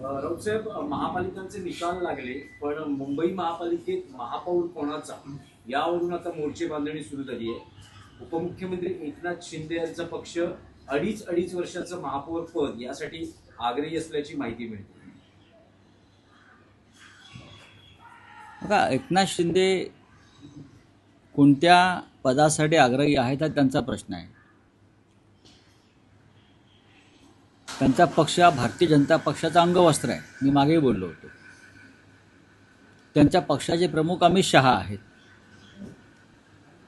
राऊतसाहेब, महापालिकांचे निकाल लागले, पण मुंबई महापालिकेत महापौर कोणाचा यावरून आता मोर्चे बांधणी सुरू झाली आहे. उपमुख्यमंत्री एकनाथ शिंदे यांचा पक्ष अडीच वर्षाचं महापौर पद यासाठी आग्रही असल्याची माहिती मिळते. बघा, एकनाथ शिंदे कोणत्या पदासाठी आग्रही आहेत हा त्यांचा प्रश्न आहे. त्यांचा पक्ष हा भारतीय जनता पक्षाचा अंगवस्त्र आहे. मी मागेही बोललो होतो. त्यांच्या पक्षाचे प्रमुख अमित शहा आहेत.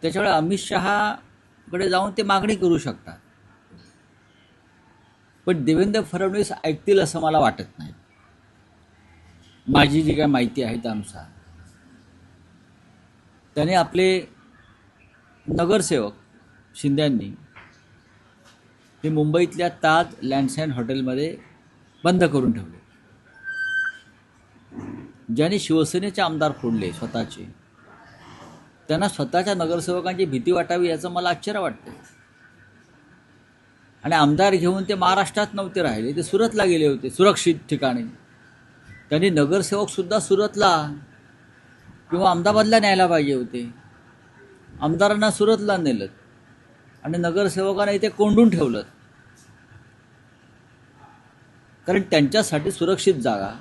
त्याच्यामुळे अमित शहाकडे जाऊन ते मागणी करू शकतात. पण देवेंद्र फडणवीस ऐकतील असं मला वाटत नाही. माझी जी काय माहिती आहे त्यानुसार त्याने आपले नगरसेवक शिंद्यांनी ते मुंबईतल्या ताज लँडसाईन हॉटेलमध्ये बंद करून ठेवले. ज्यांनी शिवसेनेचे आमदार फोडले स्वतःचे, त्यांना स्वतःच्या नगरसेवकांची भीती वाटावी याचं मला आश्चर्य वाटतं. आणि आमदार घेऊन ते महाराष्ट्रात नव्हते राहिले, ते सुरतला गेले होते सुरक्षित ठिकाणी. त्यांनी नगरसेवकसुद्धा सुरतला किंवा अहमदाबादला न्यायला पाहिजे होते. आमदारांना सुरतला नेलं आणि नगरसेवकांना इथे कोंडून ठेवलं. कारण त्यांच्यासाठी सुरक्षित जागा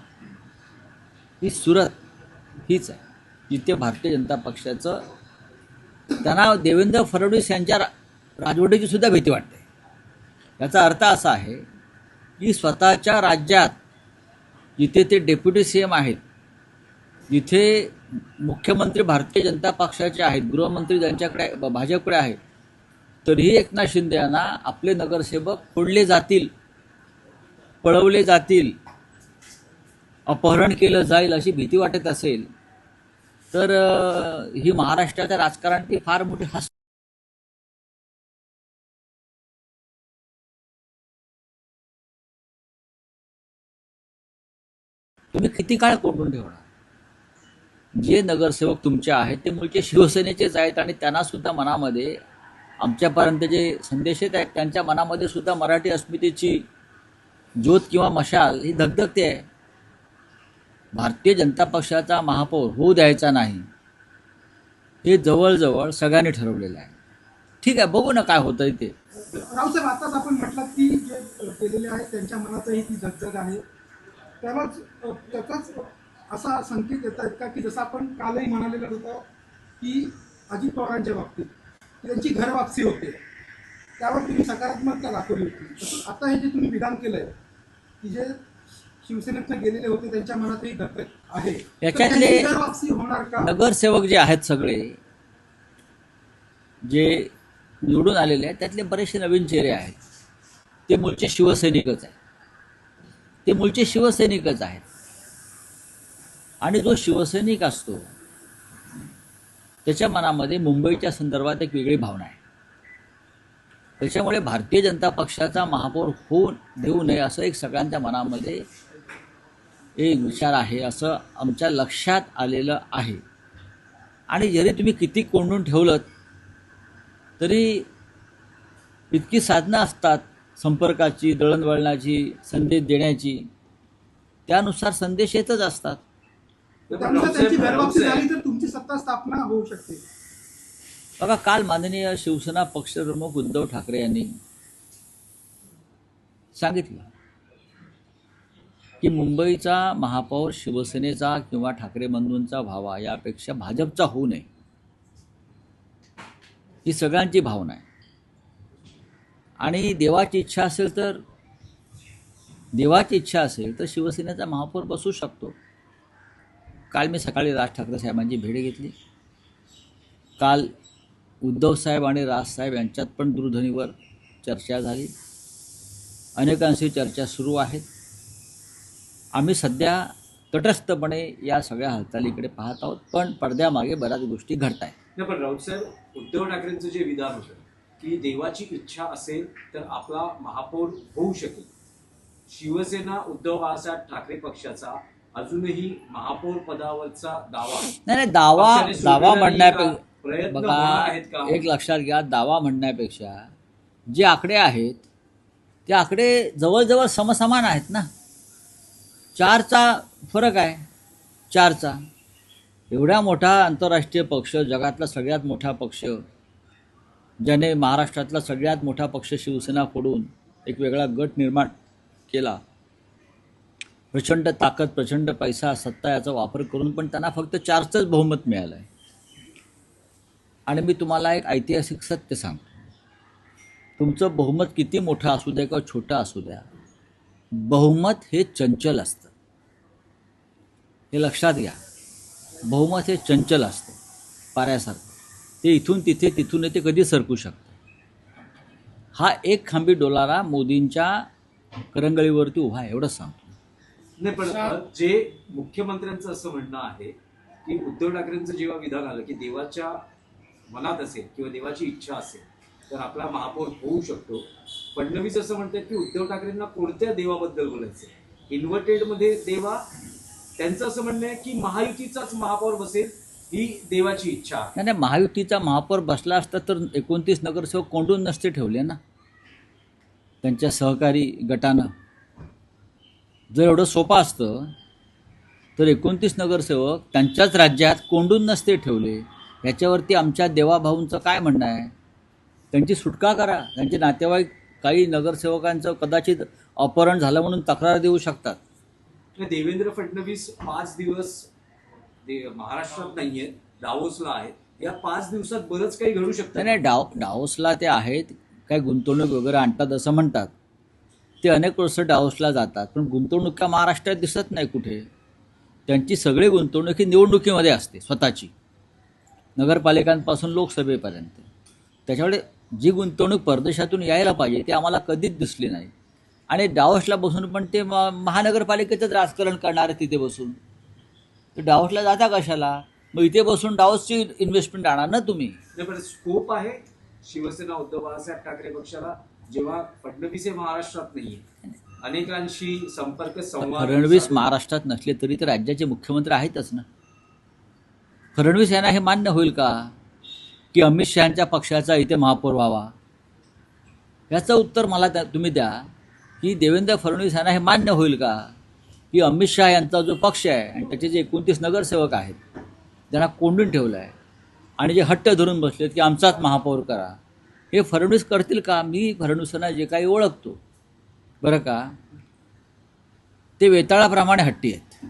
ही सुरत हीच आहे, जिथे भारतीय जनता पक्षाचं त्यांना देवेंद्र फडणवीस यांच्या राजवटीची सुद्धा भीती वाटते. याचा अर्थ असा आहे की स्वतःच्या राज्यात जिथे ते डेप्युटी सी एम आहेत, जिथे मुख्यमंत्री भारतीय जनता पक्षाचे आहेत, गृहमंत्री ज्यांच्याकडे भाजपकडे आहेत, तरीही एकनाथ शिंदे यांना आपले नगरसेवक फोडले जातील, पळवले जातील, अपहरण केलं जाईल अशी भीती वाटत असेल तर ही महाराष्ट्राच्या राजकारणाची फार मोठी तुम्ही किती काळ कोंडून ठेवणार? जे नगरसेवक तुमचे आहेत ते मूळचे शिवसेनेचेच आहेत आणि त्यांना सुद्धा मनामध्ये आमच्यापर्यंत जे संदेश येत आहेत त्यांच्या मनामध्ये सुद्धा मराठी अस्मितेची ज्योत किंवा मशाल ही धगधगते आहे. भारतीय जनता पक्षाचा महापौर होऊ द्यायचा नाही हे जवळजवळ सगळ्यांनी ठरवलेलं आहे. ठीक आहे, बघू ना काय होतंय ते. रावसाहेब, आताच आपण म्हटलं की जे केलेले आहेत त्यांच्या मनातही ती धगधग आहे. त्याचाच असा संकेत येत आहेत का की जसं आपण कालही म्हणालेलं होतं की अजित पवारांच्या बाबतीत त्यांची घरवापसी होते, त्यावर तुम्ही सकारात्मकता दाखवली होती. तसंच आता हे जे तुम्ही विधान केलंय की जे शिवसेनेतनं गेलेले होते त्यांच्या मनातही धगधग आहे, याच्यातले घरवापसी होणार का? नगरसेवक जे आहेत सगळे जे निवडून आलेले आहेत त्यातले बरेचसे नवीन चेहरे आहेत. ते मूळचे शिवसैनिकच आहेत. ते मूळचे शिवसैनिकच आहेत. आणि जो शिवसैनिक असतो त्याच्या मनामध्ये मुंबईच्या संदर्भात एक वेगळी भावना आहे. त्याच्यामुळे भारतीय जनता पक्षाचा महापौर होऊ देऊ नये असं एक सगळ्यांच्या मनामध्ये एक विचार आहे, असं आमच्या लक्षात आलेलं आहे. आणि जरी तुम्ही किती कोंडून ठेवलं तरी इतकी साधनं असतात संपर्काची, दळणवळणाची, संदेश देण्याची, त्यानुसार संदेश येतच असतात. त्यानुसार त्यांची घरवापसी झाली तर तुमची सत्ता स्थापना होऊ शकते. बघा, काल माननीय शिवसेना पक्षप्रमुख उद्धव ठाकरे यांनी सांगितलं की मुंबईचा महापौर शिवसेनेचा किंवा ठाकरे बंधूंचा व्हावा यापेक्षा भाजपचा होऊ नये, ही सगळ्यांची भावना आहे. आणि देवाची इच्छा असेल तर शिवसेनेचा महापौर बसू शकतो. काल मी सकाळी राज ठाकरे साहेबांची भेट घेतली. काल उद्धव साहेब आणि राजसाहेब यांच्यात पण दूरध्वनीवर चर्चा झाली. अनेकांशी चर्चा सुरू आहेत. आम्ही सध्या तटस्थपणे या सगळ्या हालचालीकडे पाहत आहोत, पण पडद्यामागे बऱ्याच गोष्टी घडत आहेत. नाही, पण राऊतसाहेब, उद्धव ठाकरेंचं जे विधान होतं की देवाची इच्छा असेल तर आपला महापौर होऊ शकेल, शिवसेना उद्धव बाळासाहेब ठाकरे पक्षाचा अजूनही महापौर पदावरचा दावा नाही, दावा म्हणण्यापेक्षा प्रयत्न बघा, आहेत का? एक लक्षात घ्या, दावा म्हणण्यापेक्षा जे आकडे आहेत ते आकडे जवळजवळ समसमान आहेत ना. 4चा फरक आहे. 4चा एवढा मोठा आंतरराष्ट्रीय पक्ष, जगातला सगळ्यात मोठा पक्ष, ज्याने महाराष्ट्रातला सगळ्यात मोठा पक्ष शिवसेना फोडून एक वेगळा गट निर्माण केला, प्रचंड ताकद, प्रचंड पैसा, सत्ता याचा वापर करून पण त्यांना फक्त 4चंच बहुमत मिळालं आहे. आणि मी तुम्हाला एक ऐतिहासिक सत्य सांगतो, तुमचं बहुमत किती मोठं असू द्या किंवा छोटं असू द्या, बहुमत हे चंचल असतं. हे लक्षात घ्या. बहुमत हे चंचल असतं, पाऱ्यासारखं. ते इथून तिथे, तिथून ते कधी सरकू शकतं. हा एक खांबी डोलारा मोदींच्या करंगळीवरती उभा आहे, एवढंच सांगतो. नाही, पण जे मुख्यमंत्र्यांचं असं म्हणणं आहे की उद्धव ठाकरेंचं जेव्हा विधान आलं की देवाच्या मनात असेल किंवा देवाची इच्छा असेल तर आपला महापौर होऊ शकतो. फडणवीस असं म्हणतात की उद्धव ठाकरेंना कोणत्या देवाबद्दल बोलायचं, इन्व्हर्टेड मध्ये देवा. त्यांचं असं म्हणणं आहे की महायुतीचाच महापौर बसेल ही देवाची इच्छा आहे. नाही, महायुतीचा महापौर बसला असता तर 29 नगरसेवक कोंडून नसते ठेवले ना त्यांच्या सहकारी गटानं. जर एवढं सोपं असतं तर 29 नगरसेवक त्यांच्याच राज्यात कोंडून नसते ठेवले. याच्यावरती आमच्या देवाभाऊंचं काय म्हणणं आहे? त्यांची सुटका करा. त्यांचे नातेवाईक काही नगरसेवकांचं कदाचित अपहरण झालं म्हणून तक्रार देऊ शकतात. देवेंद्र फडणवीस 5 दिवस महाराष्ट्रात नाहीये, दावोसला आहेत. या 5 दिवसात बरंच काही घडू शकतं. नाही, डावोसला ते आहेत, काही गुंतवणूक वगैरे आणतात असं म्हणतात. ते अनेक वर्ष डावोसला जातात, पण गुंतवणूक का महाराष्ट्रात दिसत नाही कुठे. त्यांची सगळी गुंतवणूक ही निवडणुकीमध्ये असते, स्वतःची, नगरपालिकांपासून लोकसभेपर्यंत. त्याच्यामुळे जी गुंतवणूक परदेशातून यायला पाहिजे ती आम्हाला कधीच दिसली नाही. आणि डावोसला बसून पण ते महानगरपालिकेचंच राजकारण करणार आहे तिथे बसून. तर डावोसला जाता कशाला? मग इथे बसून डावोसची इन्व्हेस्टमेंट आणा ना तुम्ही. नाही, पण स्कोप आहे शिवसेना उद्धव बाळासाहेब ठाकरे पक्षाला जेव्हा फडणवीस हे महाराष्ट्रात नाहीये, अनेकांशी संपर्क संवाद. फडणवीस महाराष्ट्रात नसले तरी तर राज्याचे मुख्यमंत्री आहेतच ना. फडणवीस यांना हे मान्य होईल का की अमित शहांच्या पक्षाचा इथे महापौर व्हावा? याचं उत्तर मला तुम्ही द्या की देवेंद्र फडणवीस यांना हे मान्य होईल का की अमित शहा यांचा जो पक्ष आहे आणि त्याचे जे 29 नगरसेवक आहेत ज्यांना कोंडून ठेवलं आहे आणि जे हट्ट धरून बसलेत की आमचाच महापौर करा, हे फडणवीस करतील का? मी फडणवीसांना जे काही ओळखतो बरं का, ते वेताळाप्रमाणे हट्टी आहेत.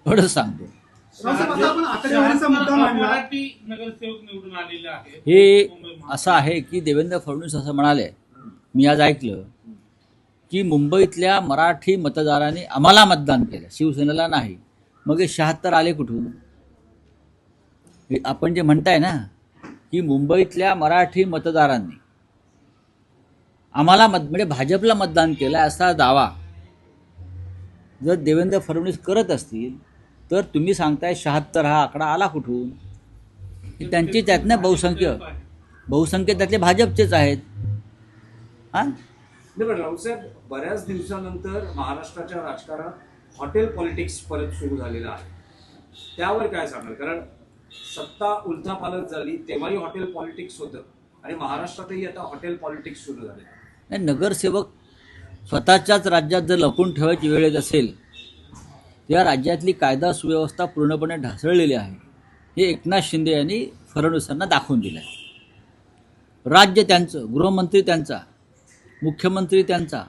एवढंच सांगतो. रावसाहेब, आता आपण आकडेवारीचा मुद्दा मांडला. मराठी नगरसेवक निवडून आलेले आहेत. हे असं आहे की देवेंद्र फडणवीस असं म्हणाले, मी आज ऐकलं की मुंबईतल्या मराठी मतदारांनी आम्हाला मतदान केलं, शिवसेनेला नाही. मग हे 76 आले कुठून? हे आपण जे म्हणताय ना की मुंबईतल्या मराठी मतदारांनी आम्हाला म्हणजे भाजपला मतदान केलं असा दावा जर देवेंद्र फडणवीस करत असतील तर तुम्ही सांगताय 76 हा आकडा आला कुठून? त्यांची त्यातनं बहुसंख्य त्यातले भाजपचेच आहेत. हां, नाही, पण रावसाहेब, बऱ्याच दिवसानंतर महाराष्ट्राच्या राजकारणात हॉटेल पॉलिटिक्स परत सुरू झालेलं आहे. त्यावर काय सांगाल? कारण सत्ता उलथापालथ झाली तेव्हाही हॉटेल पॉलिटिक्स होतं आणि महाराष्ट्रातही आता हॉटेल पॉलिटिक्स सुरू झाले. नाही, नगरसेवक स्वतःच्याच राज्यात जर लपून ठेवायची वेळ येत असेल, त्या राज्यातली कायदा सुव्यवस्था पूर्णपणे ढासळलेली आहे हे एकनाथ शिंदे यांनी फडणवीसांना दाखवून दिलं आहे. राज्य त्यांचं, गृहमंत्री त्यांचा, मुख्यमंत्री त्यांचा,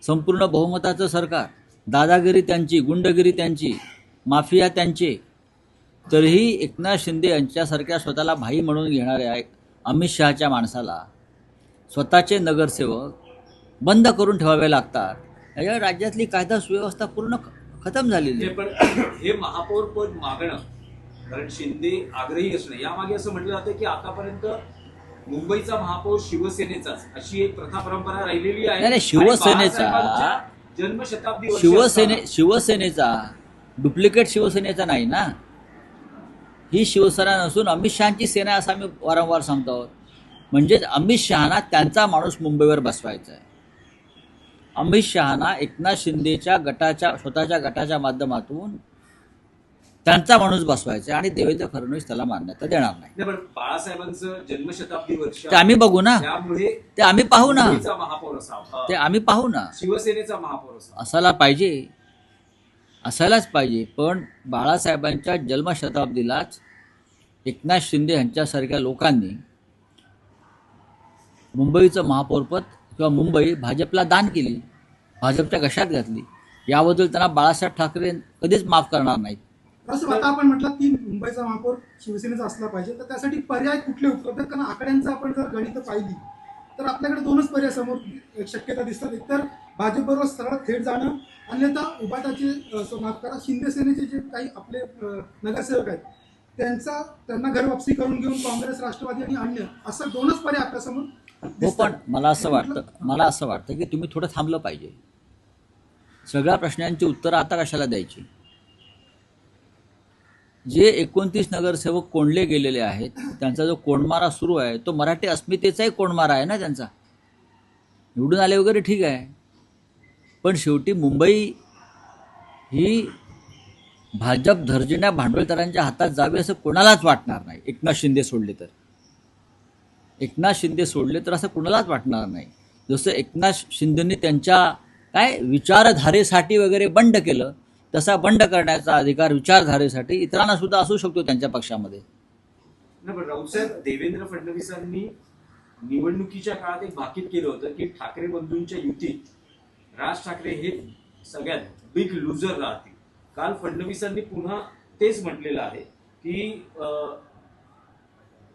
संपूर्ण बहुमताचं सरकार, दादागिरी त्यांची, गुंडगिरी त्यांची, माफिया त्यांचे. तरीही एकनाथ शिंदे यांच्यासारख्या स्वतःला भाई म्हणून घेणाऱ्या अमित शहाच्या माणसाला स्वतःचे नगरसेवक बंद करून ठेवावे लागतात. याच्या राज्यातली कायदा सुव्यवस्था पूर्ण खतम झालेली आहे. पण हे महापौर पद मागणं, कारण शिंदे आग्रही असणं, यामागे असं म्हटलं जातं की आतापर्यंत मुंबईचा महापौर शिवसेनेचाच अशी एक प्रथा परंपरा राहिलेली आहे. नाही, शिवसेनेचा जन्मशताब्दी शिवसेनेचा डुप्लिकेट शिवसेनेचा नाही ना. ही शिवसेना नसून अमित शहांची सेना असं आम्ही वारंवार सांगतो आहोत. म्हणजेच अमित शहाना त्यांचा माणूस मुंबईवर बसवायचा आहे. अमित शहाना एकनाथ शिंदेच्या गटाच्या, स्वतःच्या गटाच्या माध्यमातून त्यांचा माणूस बसवायचा आणि देवेंद्र फडणवीस त्याला मान्यता देणार नाही. पण बाळासाहेबांचं जन्मशताब्दी वर्ष ते आम्ही बघू ना, त्यामुळे ते आम्ही पाहू ना, मुंबईचा महापौर असावा, ते आम्ही पाहू ना, शिवसेनेचा महापौर असावा असायला पाहिजे. असायलाच पाहिजे. पण बाळासाहेबांच्या जन्मशताब्दीलाच एकनाथ शिंदे यांच्यासारख्या लोकांनी मुंबईचं महापौरपद किंवा मुंबई भाजपला दान केली, भाजपच्या घशात घातली. याबद्दल त्यांना बाळासाहेब ठाकरे कधीच माफ करणार नाहीत. असं आता आपण म्हटलं की मुंबईचा महापौर शिवसेनेचा असला पाहिजे, तर त्यासाठी पर्याय कुठले उपलब्ध आहेत? कारण आकड्यांचं आपण जर गणित पाहिली तर आपल्याकडे दोनच पर्याय समोर एक शक्यता दिसतात. एकतर भाजपबरोबर सरळ थेट जाणं, अन्यथा उभाटाचे माफ करा शिंदे सेनेचे जे काही आपले नगरसेवक आहेत त्यांना घरवापसी करून घेऊन काँग्रेस, राष्ट्रवादी आणि अन्य असं दोनच पर्याय आपल्यासमोर हो, दिसतात. पण मला असं वाटतं की तुम्ही थोडं थांबलं पाहिजे. सगळ्या प्रश्नांची उत्तरं आता कशाला द्यायची? जे 29 नगरसेवक कोंडले गेलेले आहेत त्यांचा जो कोंडमारा सुरू आहे तो मराठी अस्मितेचाही कोंडमारा आहे ना त्यांचा. निवडून आले वगैरे ठीक आहे, पण शेवटी मुंबई ही भाजप धर्जिण्या भांडवलदारांच्या हातात जावी असं कोणालाच वाटणार नाही. एकनाथ शिंदे सोडले तर असं कोणालाच वाटणार नाही. जसं एकनाथ शिंदेंनी त्यांच्या विचारधारेसाठी वगैरे बंड केलं, तसा बंड करण्याचा अधिकार विचारधारेसाठी इतरांना सुद्धा असू शकतो त्यांच्या पक्षामध्ये. नाही, पण राऊतसाहेब, देवेंद्र फडणवीसांनी निवडणुकीच्या काळात एक भाकीत केलं होतं की ठाकरे बंधूंच्या युतीत राज ठाकरे हे सगळ्यात बिग लुजर राहतील. काल फडणवीसांनी पुन्हा तेच म्हटलेलं आहे की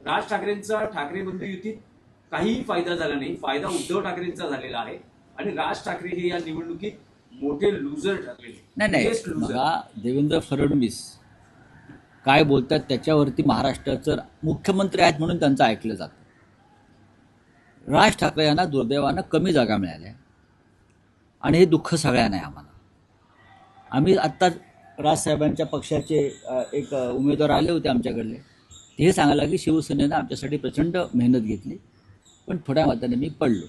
राज ठाकरेंचा ठाकरे बंधू युतीत काहीही फायदा झाला नाही, फायदा उद्धव ठाकरेंचा झालेला आहे आणि राज ठाकरे हे या निवडणुकीत मोठे लुजर ठरलेले. नाही, बघा, देवेंद्र फडणवीस काय बोलतात त्याच्यावरती महाराष्ट्राचं मुख्यमंत्री आहेत म्हणून त्यांचं ऐकलं जातं. राज ठाकरे यांना दुर्दैवानं कमी जागा मिळाल्या आणि हे दुःख सगळ्यांना आहे आम्हाला. आम्ही आत्ता राजसाहेबांच्या पक्षाचे एक उमेदवार आले होते आमच्याकडले, ते हे सांगायला की शिवसेनेनं आमच्यासाठी प्रचंड मेहनत घेतली पण थोड्या मताने मी पडलो.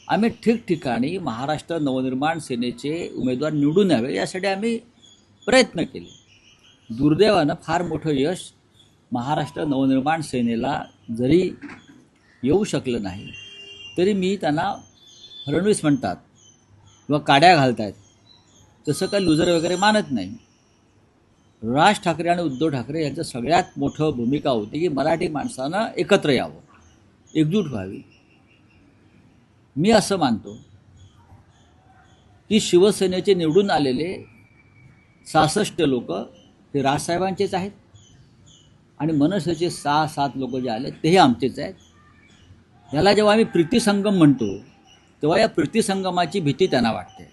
आम्ही ठिकठिकाणी महाराष्ट्र नवनिर्माण सेनेचे उमेदवार निवडून यावे यासाठी आम्ही प्रयत्न केले. दुर्दैवानं फार मोठं यश महाराष्ट्र नवनिर्माण सेनेला जरी येऊ शकलं नाही तरी मी त्यांना फडणवीस म्हणतात किंवा काड्या घालतायत तसं काही लुजर वगैरे मानत नाही. राज ठाकरे आणि उद्धव ठाकरे यांचं सगळ्यात मोठं भूमिका होती की मराठी माणसानं एकत्र यावं, एकजूट व्हावी. मी असं मानतो की शिवसेनेचे निवडून आलेले 66 लोक हे राजसाहेबांचेच आहेत आणि मनसेचे 6-7 लोक जे आले तेही आमचेच आहेत. याला जेव्हा आम्ही प्रीतिसंगम म्हणतो तेव्हा या प्रीतिसंगमाची भीती त्यांना वाटते.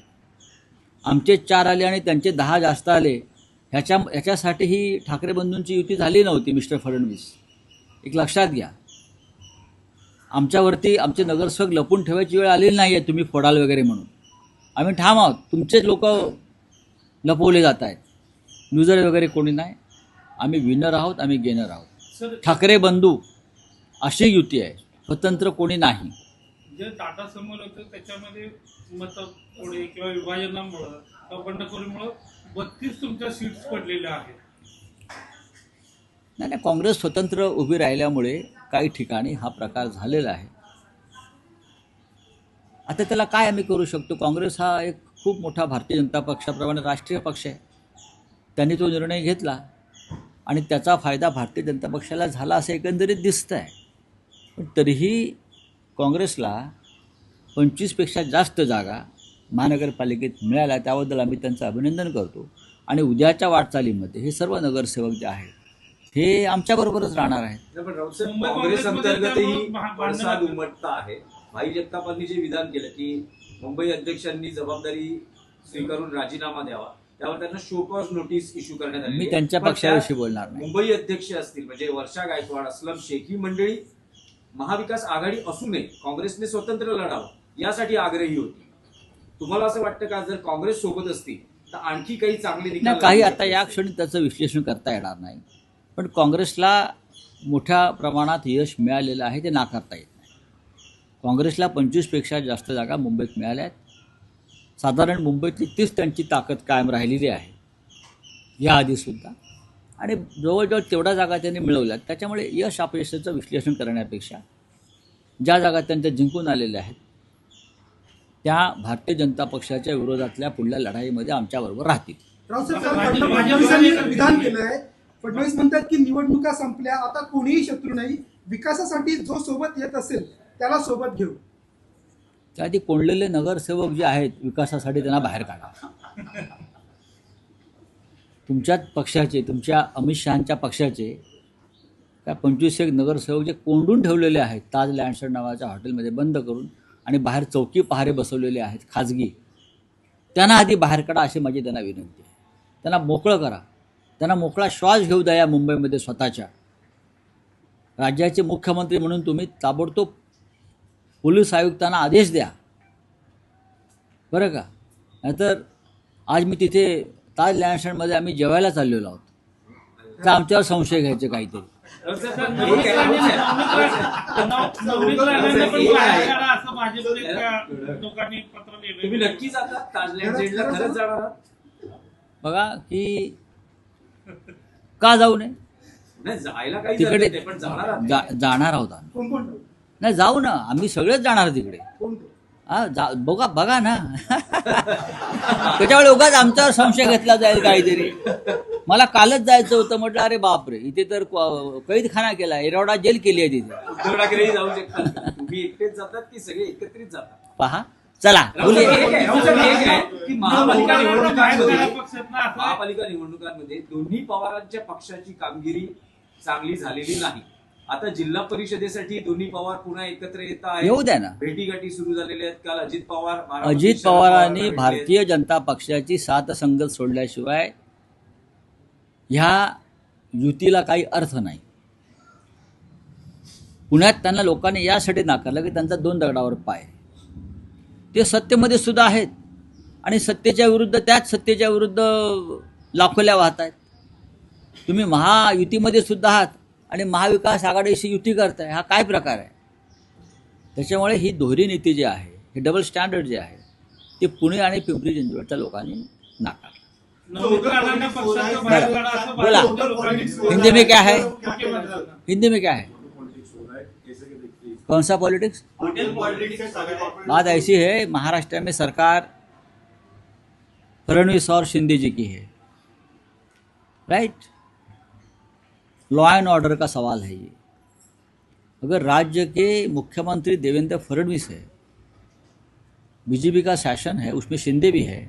आमचे 4 आले आणि त्यांचे 10 जास्त आले ह्याच्यासाठी ही ठाकरे बंधूंची युती झाली नव्हती. मिस्टर फडणवीस, एक लक्षात घ्या, आमच्यावरती आमचे नगरसेवक लपून ठेवायची वेळ आलेली नाही आहे तुम्ही फोडाल वगैरे म्हणून. आम्ही ठाम आहोत, तुमचेच लोक लपवले जात आहेत, लुजर वगैरे कोणी नाही. आम्ही विनर आहोत, आम्ही गेनर आहोत. ठाकरे बंधू अशी युती आहे, स्वतंत्र कोणी नाही. जे टाटा समोर होतं त्याच्यामध्ये मतपोडे किंवा विभाजनामुळं किंवा बंडखोरीमुळं 32 तुमच्या सीट्स पडलेल्या आहेत. नाही, काँग्रेस स्वतंत्र उभी राहिल्यामुळे काही ठिकाणी हा प्रकार झालेला आहे. आता त्याला काय आम्ही करू शकतो? काँग्रेस हा एक खूप मोठा भारतीय जनता पक्षाप्रमाणे राष्ट्रीय पक्ष आहे. त्यांनी तो निर्णय घेतला आणि त्याचा फायदा भारतीय जनता पक्षाला झाला असं एकंदरीत दिसतं आहे. पण तरीही काँग्रेसला 25पेक्षा जास्त जागा महानगरपालिकेत मिळाल्या, त्याबद्दल आम्ही त्यांचं अभिनंदन करतो. आणि उद्याच्या वाटचालीमध्ये हे सर्व नगरसेवक जे आहेत हे आमच्याबरोबरच राहणार आहेत. पण राऊतसाहेब, काँग्रेस अंतर्गतही पडसाद उमटता आहे. भाई जगतापांनी जे विधान केलं की मुंबई अध्यक्षांनी जबाबदारी स्वीकारून राजीनामा द्यावा, त्यावर त्यांना शोकॉज नोटीस इश्यू करण्यात आली. मी त्यांच्या पक्षाविषयी बोलणार नाही. मुंबई अध्यक्ष असतील म्हणजे वर्षा गायकवाड, अस्लम शेख ही मंडळी महाविकास आघाडी असू नये, काँग्रेसने स्वतंत्र लढावं यासाठी आग्रही होती. तुम्हाला असं वाटतं का जर काँग्रेस सोबत असतील तर आणखी काही चांगले निकाल? काही आता या क्षणी त्याचं विश्लेषण करता येणार नाही, पण काँग्रेसला मोठ्या प्रमाणात यश मिळालेलं आहे, ते नाकारता येत नाही. काँग्रेसला 25पेक्षा जास्त जागा मुंबईत मिळाल्या आहेत. साधारण मुंबईतली 30 त्यांची ताकद कायम राहिलेली आहे याआधीसुद्धा, आणि जवळजवळ तेवढ्या जागा त्यांनी मिळवल्यात. त्याच्यामुळे यश अपयशाचं विश्लेषण करण्यापेक्षा ज्या जागा त्यांच्या जिंकून आलेल्या आहेत त्या भारतीय जनता पक्षाच्या विरोधातल्या पुढल्या लढाईमध्ये आमच्याबरोबर राहतील. रावसाहेब फडणवीसांनी विधान केलंय. फडणवीस म्हणतात की निवडणुका संपल्या, आता कोणीही शत्रू नाही, विकासासाठी जो सोबत येत असेल त्याला सोबत घेऊ. त्याआधी कोंडलेले नगरसेवक जे आहेत विकासासाठी त्यांना बाहेर काढा. तुमच्याच पक्षाचे, तुमच्या अमित शहांच्या पक्षाचे काय 25 नगरसेवक जे कोंडून ठेवलेले आहेत ताज लँडसर्ड नावाच्या हॉटेलमध्ये बंद करून आणि बाहेर चौकी पहारे बसवलेले आहेत खाजगी, त्यांना आधी बाहेर काढा अशी माझी त्यांना विनंती आहे. त्यांना मोकळं करा, त्यांना मोकळा श्वास घेऊ द्या या मुंबईमध्ये स्वतःच्या. राज्याचे मुख्यमंत्री म्हणून तुम्ही ताबडतोब पोलीस आयुक्तांना आदेश द्या बरं का. नाहीतर आज मी तिथे ताज लँडसर्डमध्ये आम्ही जेवायला चाललेलो आहोत, तर आमच्यावर संशय घ्यायचे काहीतरी. नवनीत राणांना पण बाहेर काढा असं भाजपने लोकांनी पत्र लिहिलंय. तुम्ही नक्की जातात ताजलँड जेलला, खरंच जाणार आहात? बघा की का जाऊ नये, नाही जायला काही तिकडे जात नाही, पण जाणार आहात. जाणार आहोत आम्ही. कोण कोण नाही जाऊ ना, आम्ही सगळेच जाणार तिकडे. कोण बघा ना. त्याच्यामुळे उगाच आमच्यावर संशय घेतला जाईल काहीतरी. मला कालच जायचं होतं, म्हटलं अरे बापरे, इथे तर कैदखाना केला, एरवडा जेल केली आहे तिथे. उद्धव ठाकरेही जाऊ शकतात. तुम्ही एकटेच जातात की सगळे एकत्रित जातात? पहा चला बोलूया. की महापालिका निवडणुकांमध्ये पक्षातनं असं महापालिका निवडणुकांमध्ये दोन्ही पवारांच्या पक्षाची कामगिरी चांगली झालेली नाही. आता जिल्हा परिषदेसाठी दोन्ही पवार पुन्हा एकत्र येत आहेत. येऊ द्या ना. भेटीगाठी सुरू झालेल्या आहेत. काल अजित पवार अजित पवारांनी भारतीय जनता पक्षाची साथ संगत सोडल्याशिवाय ह्या युतीला काही अर्थ नाही. पुण्यात त्यांना लोकांनी यासाठी नाकारलं की त्यांचा 2 दगडावर पाय. ते सत्तेमध्ये सुद्धा आहेत आणि सत्तेच्या विरुद्ध, त्याच सत्तेच्या विरुद्ध लाखोल्या वाहत आहेत. तुम्ही महायुतीमध्ये सुद्धा आहात आणि महाविकास आघाडीशी युती करताय, हा काय प्रकार आहे? त्याच्यामुळे ही दोहरी नीती जी आहे, हे डबल स्टँडर्ड जे आहे, ते पुणे आणि पिंपरी चिंचवडच्या लोकांनी नाकारलं. नवनीत राणांना पक्षातनं बाहेर काढा असं बोला. भाजपच्या लोकांनी हिंदी में क्या है? मुख्यमंत्र्यांना. हिंदी में क्या है? कौन सा पॉलिटिक्स? बात ऐसी है, महाराष्ट्र में सरकार फडणवीस और शिंदे जी की है, राइट? लॉ एंड ऑर्डर का सवाल है ये. अगर राज्य के मुख्यमंत्री देवेंद्र फडणवीस है, बीजेपी का शासन है, उसमें शिंदे भी है,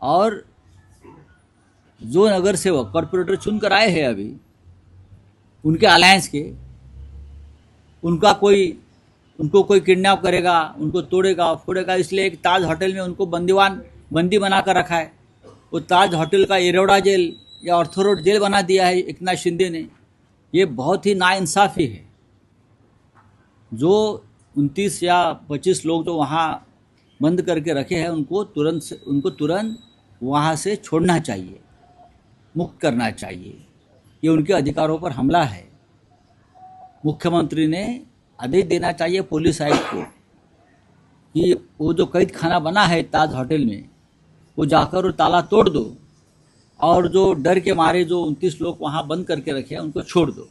और जो नगर सेवक कॉर्पोरेटर चुनकर आए हैं अभी उनके अलायंस के, उनको कोई किडनैप करेगा, उनको तोड़ेगा फोड़ेगा, इसलिए एक ताज होटल में उनको बंदी बना कर रखा है. वो ताज होटल का एरोडा जेल या ऑर्थोरोड जेल बना दिया है एकनाथ शिंदे ने. ये बहुत ही नाइंसाफ़ी है. जो 29 या 25 लोग जो वहाँ बंद करके रखे हैं उनको तुरंत वहाँ से छोड़ना चाहिए, मुक्त करना चाहिए. ये उनके अधिकारों पर हमला है. मुख्यमंत्री ने आदेश देना चाहिए पुलिस आयुक्त को कि वो जो कैद खाना बना है ताज होटल में, वो जाकर वो ताला तोड़ दो और जो डर के मारे जो 29 लोग वहाँ बंद करके रखे हैं उनको छोड़ दो.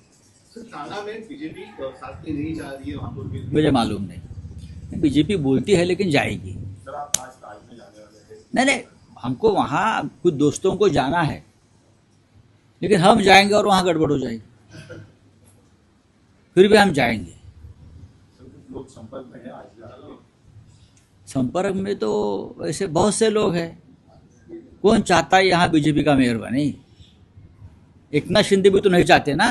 बीजेपी साथ में नहीं जा रही है वहाँ पर भी. मुझे मालूम नहीं. बीजेपी बोलती है लेकिन जाएगी. नहीं, हमको वहाँ कुछ दोस्तों को जाना है, लेकिन हम जाएंगे और वहाँ गड़बड़ हो जाएगी. फिर भी हम जाएंगे. लोग संपर्क में है आज. संपर्क में तो ऐसे बहुत से लोग हैं. कौन चाहता है यहाँ बीजेपी का मेयर बने? एकनाथ शिंदे भी तो नहीं चाहते ना.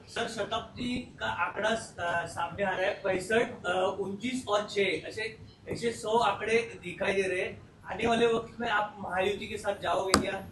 सर, शताब्दी का आंकड़ा सामने आ रहा है. 65, 29 और 6 ऐसे 100 आंकड़े दिखाई दे रहे हैं. आने वाले वक्त में आप महायुति के साथ जाओगे क्या?